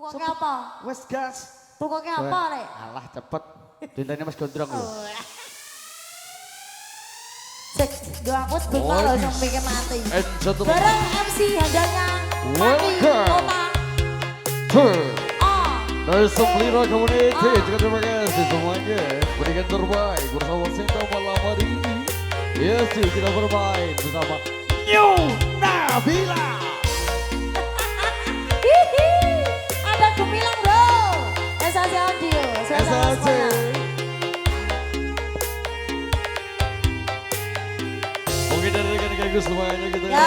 Pokoknya apa? Wes gas. Pokoknya apa, Rek? Alah cepet. Dintanya Mas Gondrong lho. Cek, doa aku sebentar loh yang bikin mati. Gentlemen. Bareng MC handalnya Mati Welcome. Kota. Dari Semplira Community, juga terima kasih semuanya berikan terbaik bersama Sinta malam hari ini. Yes, kita bermain bersama New Nabila. Ada Gemilang bro, SAC Audio, SAC. Oke dari rekan-rekanku semuanya kita. Ya.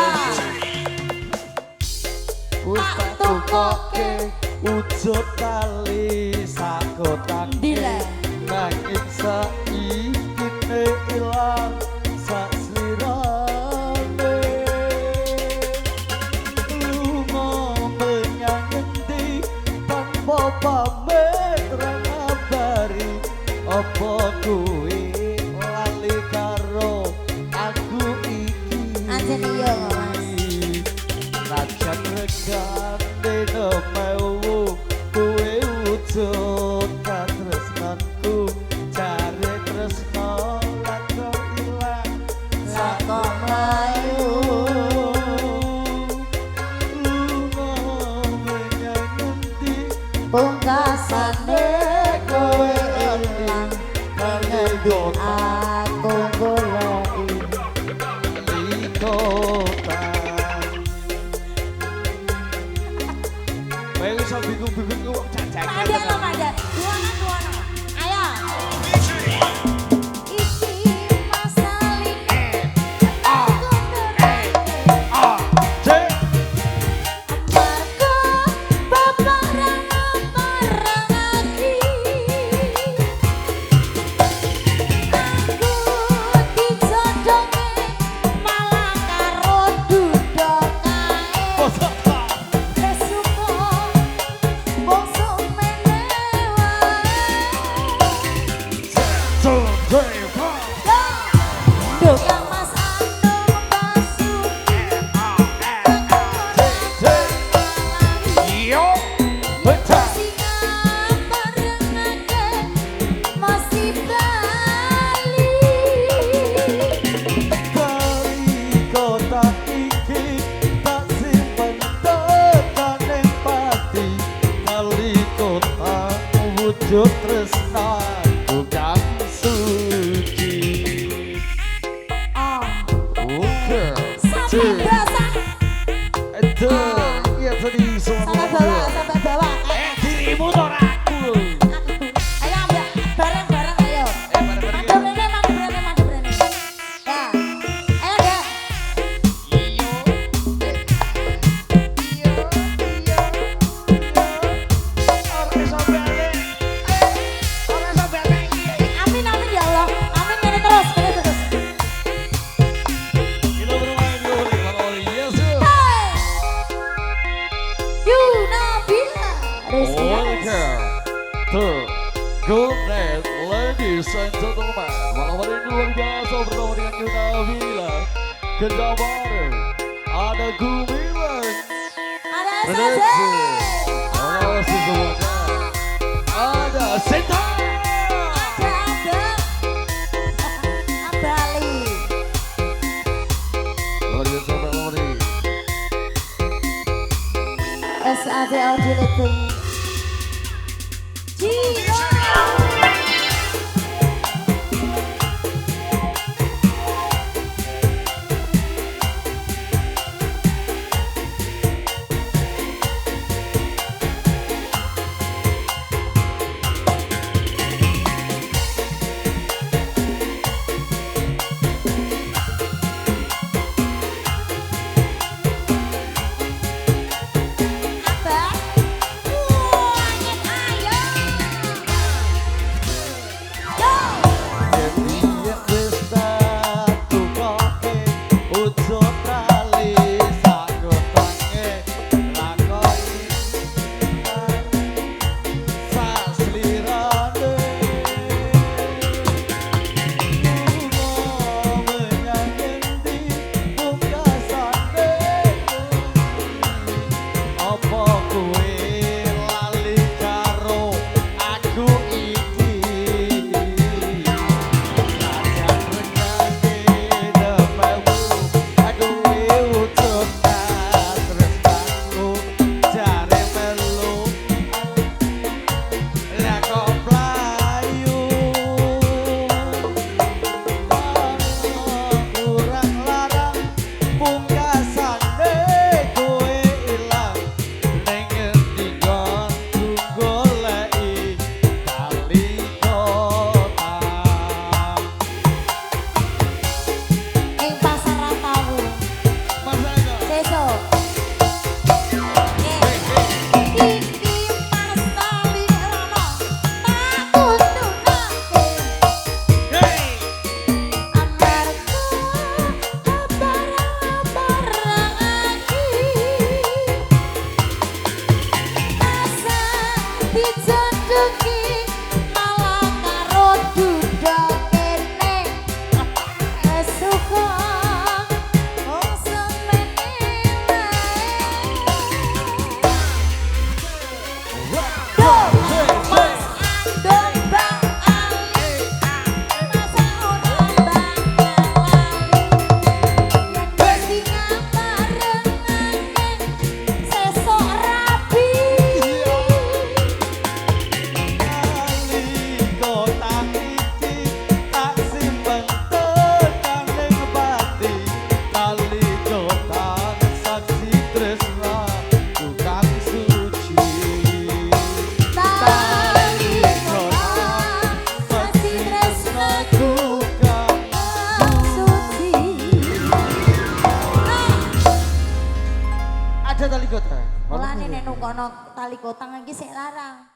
Ustaz koke wujud tali sakotak nanging saikine ilang sak slirane lunga menyang endi tanpa pamit ra ngabari apa kuwi lali karo aku iki Anjen iya Mas. Najan regane nemewu kuwe wujud katresnanku jare tresno lan kok ilang Saka mlayu lunga menyang endi pungkasane kowe ilang kanggo aku goleki di kota. Baik usah bingung-bingung cacakan. Ada lo ada. Dua nama. Ayo. Iki masaline aku Margo bebarang lagi. Aku dijodohke malah karo duduk kae. Kesuko bongso menewa. Doa Mas Anu masih Bali. Kali kota iki tak simpen tekane pati. Kali kota wujud tresna bukan suci. Oke, Sampai berasa, itu ya tadi sampai bawah, sampai bawah. dirimu toraku. Ayo ambil bareng-bareng ayo. Mantap rene, mantap rene, mantap rene. Ya, ayo deh. Amin amin ya Allah. Amin ini terus, ini terus. Kita bermain di malam yes. Hey, you Nabila. Welcome to Good Night, ladies and gentlemen. Malam hari ini luar biasa bersama dengan Yuna Bila. Kedabaran ada Gumilang. Ada Redaksi. SAC. Halo semuanya. Ada Sinta. Ada. Bali. Luar biasa malam hari. SAC Audio Living. Gino. Abang. Wah, ayo. ono tali kotang iki sik larang.